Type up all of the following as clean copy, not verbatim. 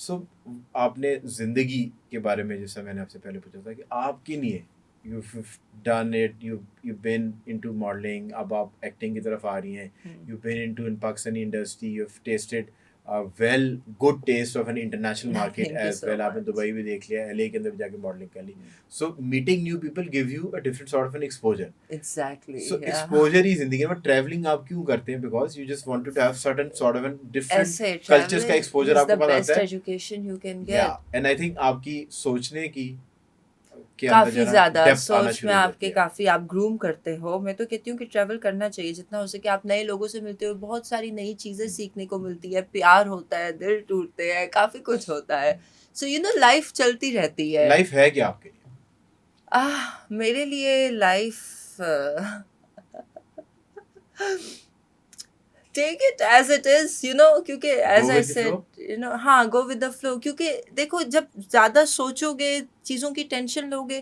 سو آپ نے زندگی کے بارے میں جیسا میں نے آپ سے پہلے پوچھا تھا کہ آپ کے لیے you done it you been into modelling, اب آپ ایکٹنگ کی طرف آ رہی ہیں, you been into in Pakistani industry, you have tasted well good taste of an international market as well. آپ نے دبئی بھی دیکھ لیا, LA کے اندر بھی جا کے ماڈلنگ کر لی. So meeting new people give you a different sort of an exposure. Exactly. So exposure ہی زندگی میں ٹریولنگ آپ کیوں کرتے ہیں؟ Because you just want to have certain sort of an different cultures کا ایکسپوجر آپ کو پتہ ہوتا ہے. ایجوکیشن یو کین یا گیٹ اینڈ آئی تھنک آپ کی سوچنے کی کافی زیادہ سوچ میں آپ کے کافی آپ گروم کرتے ہو. میں تو کہتی ہوں کہ ٹریول کرنا چاہیے جتنا ہو سکے. آپ نئے لوگوں سے ملتے ہو, بہت ساری نئی چیزیں سیکھنے کو ملتی ہے, پیار ہوتا ہے, دل ٹوٹتے ہیں, کافی کچھ ہوتا ہے. سو یو نو لائف چلتی رہتی ہے. لائف ہے کیا آپ کے لیے؟ میرے لیے life take it as it is, you know, کیونکہ as I said you know, ہاں گو ود دا فلو. کیونکہ دیکھو جب زیادہ سوچو گے, چیزوں کی ٹینشن لو گے,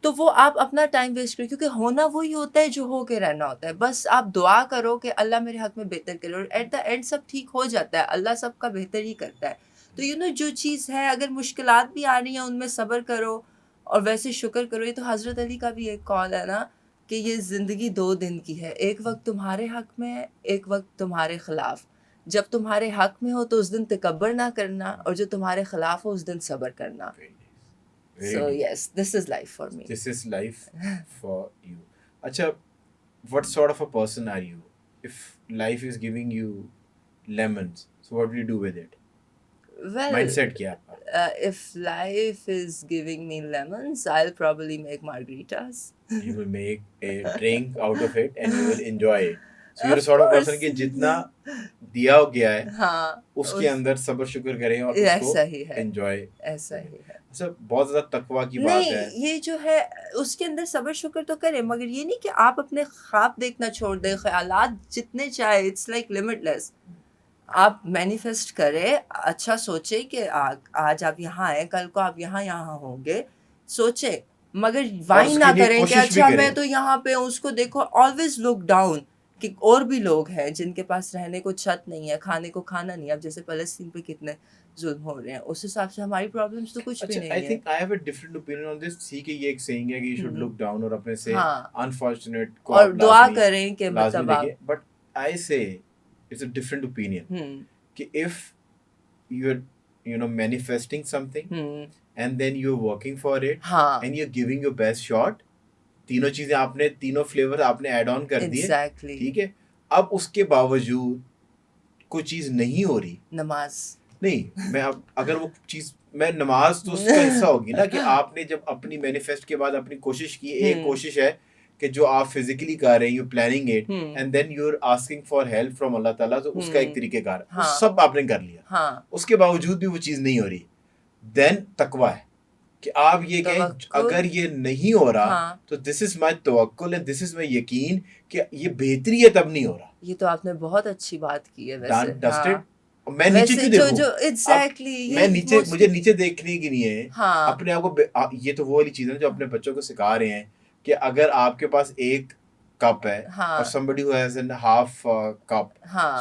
تو وہ آپ اپنا ٹائم ویسٹ کرو. کیونکہ ہونا وہی ہوتا ہے جو ہو کے رہنا ہوتا ہے. بس آپ دعا کرو کہ اللہ میرے حق میں بہتر کرے, اور ایٹ دا اینڈ سب ٹھیک ہو جاتا ہے. اللہ سب کا بہتر ہی کرتا ہے. تو یو نو جو چیز ہے, اگر مشکلات بھی آ رہی ہیں ان میں صبر کرو اور ویسے شکر کرو. یہ تو حضرت علی کا بھی ایک قول ہے نا کہ یہ زندگی 2 دن کی ہے, ایک وقت تمہارے حق میں ہے, ایک وقت تمہارے خلاف. جب تمہارے حق میں ہو تو اس دن تکبر نہ کرنا, اور جو تمہارے خلاف ہو اس دن صبر کرنا. So yes, this is life for me. This is life for you. اچھا, what sort of a person are you? If life is giving you lemons, so what will you do with it? Well, mindset کیا آپ کا؟ if life is giving me lemons, I'll probably make margaritas. You will make a drink out of it and you will enjoy it. So you're a sort of person کہ جتنا دیا ہو گیا ہے اس کے اندر صبر شکر کریں اور اس کو انجوائے. ایسا ہی ہے. اچھا, بہت زیادہ تقویٰ کی بات ہے. نہیں, یہ جو ہے اس کے اندر صبر شکر تو کریں, مگر یہ نہیں کہ آپ اپنے خواب دیکھنا چھوڑ دیں, خیالات جتنے چاہے, اٹس لائک لمٹ لیس. آپ مینیفیسٹ کریں, اچھا سوچیں کہ آج آپ یہاں آئے, کل کو آپ یہاں ہوں گے, سوچیں, مگر وائن نہ کریں کہ اچھا میں تو یہاں پہ ہوں. اس کو دیکھو, آلویز لک ڈاؤن کہ اور بھی لوگ ہیں جن کے پاس رہنے کو چھت نہیں ہے, کھانے کو کھانا نہیں ہے. اب جیسے فلسطین پہ کتنے ظلم ہو رہے ہیں, اس حساب سے ہماری پرابلمس تو کچھ بھی نہیں ہے. I think I have a different opinion on this. سی کہ یہ ایک saying ہے کہ you should look down اور اپنے سے unfortunate کو اور دعا کریں کہ مطلب آپ. But I say it's a different opinion کہ if you're you know manifesting something and then you're working for it and you're giving your best shot, تینوں چیزیں آپ نے, تینوں فلیور آپ نے ایڈ آن کر دیے, ٹھیک ہے. اب اس کے باوجود کوئی چیز نہیں ہو رہی, نماز نہیں, میں اب اگر وہ چیز, میں نماز تو اس کا حصہ ہوگی نا کہ آپ نے جب اپنی مینیفیسٹ کے بعد اپنی کوشش کی. ایک کوشش ہے کہ جو آپ فزیکلی کر رہے ہیں, you planning it and then you are asking for help from Allah تعالیٰ, تو اس کا ایک طریقہ کار ہے, سب آپ نے کر لیا, اس کے باوجود بھی وہ چیز نہیں ہو رہی, دین تقویٰ ہے کہ آپ یہ کہیں اگر یہ نہیں ہو رہا تو دس از مائی توکل اینڈ دس از مائی یقین کہ یہ بہتری ہے, تب نہیں ہو رہا. یہ تو آپ نے بہت اچھی بات کی ہے ویسے. میں نیچے کیوں دیکھوں, میں نیچے, مجھے نیچے دیکھنے کی نہیں ہے اپنے آپ کو. یہ تو وہ والی چیز ہے جو اپنے بچوں کو سکھا رہے ہیں کہ اگر آپ کے پاس ایک کپ ہے اور somebody who has a half cup,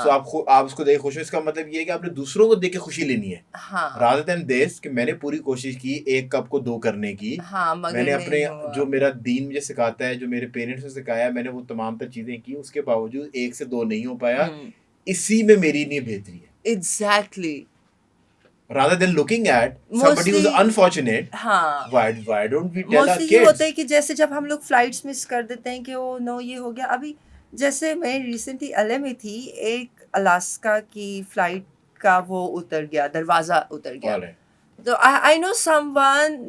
so آپ اس کو دیکھ خوش ہو, اس کا مطلب یہ ہے کہ آپ نے دوسروں کو دیکھ کے خوشی لینی ہے, rather than this کہ میں نے پوری کوشش کی ایک کپ کو 2 کرنے کی. میں نے اپنے جو میرا دین مجھے سکھاتا ہے, جو میرے پیرنٹس نے سکھایا, میں نے وہ تمام تر چیزیں کی, اس کے باوجود 1 سے 2 نہیں ہو پایا, اسی میں میری نہیں بہتری ہے. Exactly. Rather than looking at somebody who's unfortunate, why don't we tell our kids? یہ ہوتا ہے کہ جیسے جب ہم لوگ فلائٹس مس کر دیتے ہیں کہ او نو یہ ہو گیا. ابھی جیسے میں ریسنٹلی LA میں تھی, ایک الاسکا کی فلائٹ کا وہ اتر گیا, دروازہ اتر گیا. تو I know someone,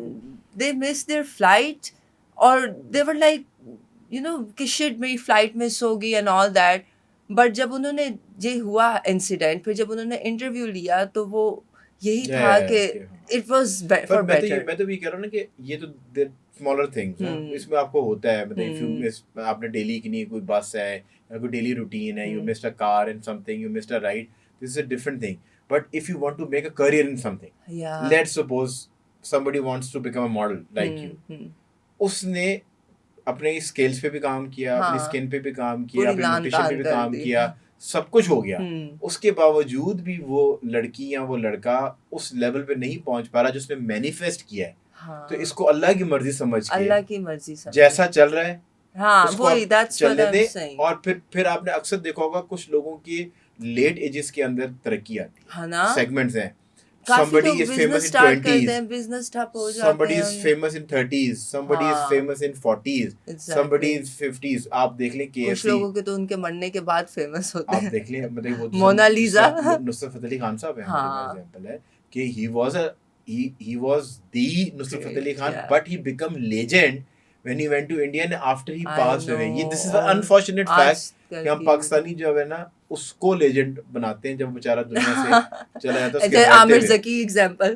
they missed their flight اور they were like you know کہ shit میری فلائٹ مس ہوگی and all that. بٹ جب انہوں نے یہ ہوا انسیڈنٹ, پھر جب انہوں نے انٹرویو لیا تو وہ یہی تھا کہ اٹ واز فار بیٹر. میں تو یہ کہہ رہا ہوں نا کہ یہ تو اسمالر تھنگس ہیں, اس میں آپ کو ہوتا ہے, مطلب آپ نے ڈیلی کی نہیں, کوئی بس ہے یا کوئی ڈیلی روٹین ہے, you missed a car in something, you missed a ride, this is a different thing. But if you want to make a career in something, let's suppose somebody wants to become a model like you, اس نے اپنے skills پہ بھی کام کیا, اپنی skin پہ بھی کام کیا, اپنی نیوٹریشن پہ بھی کام کیا, سب کچھ ہو گیا, اس کے باوجود بھی وہ لڑکی یا وہ لڑکا اس لیول پہ نہیں پہنچ پا رہا جو اس نے مینیفیسٹ کیا ہے. تو اس کو اللہ کی مرضی سمجھ کے, اللہ کی مرضی سمجھ جیسا چل رہا ہے اس کو چلنے دے. اور پھر آپ نے اکثر دیکھا ہوگا کچھ لوگوں کی لیٹ ایجز کے اندر ترقی آتی ہے, سیگمنٹس ہیں. Somebody is famous in 20s, somebody is famous in 30s, somebody is famous in 40s, somebody is 50s. آپ دیکھ لیں کہ کچھ لوگوں کے تو ان کے مرنے کے بعد فیمس ہوتے ہیں. آپ دیکھ لیں مطلب وہ مونالیزا نصرت فتح علی خان صاحب ہیں, ایگزامپل ہے کہ he was the Nusrat Fateh Ali Khan, but he became legend when he went to India and after he passed away. This is an unfortunate fact کہ ہم پاکستانی جو ہے نا اس کو لیجنڈ بناتے ہیں جب بیچارہ دنیا سے چلا جاتا ہے. عامر ذکی ایگزامپل,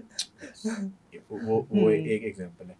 وہ ایک ایگزامپل ہے.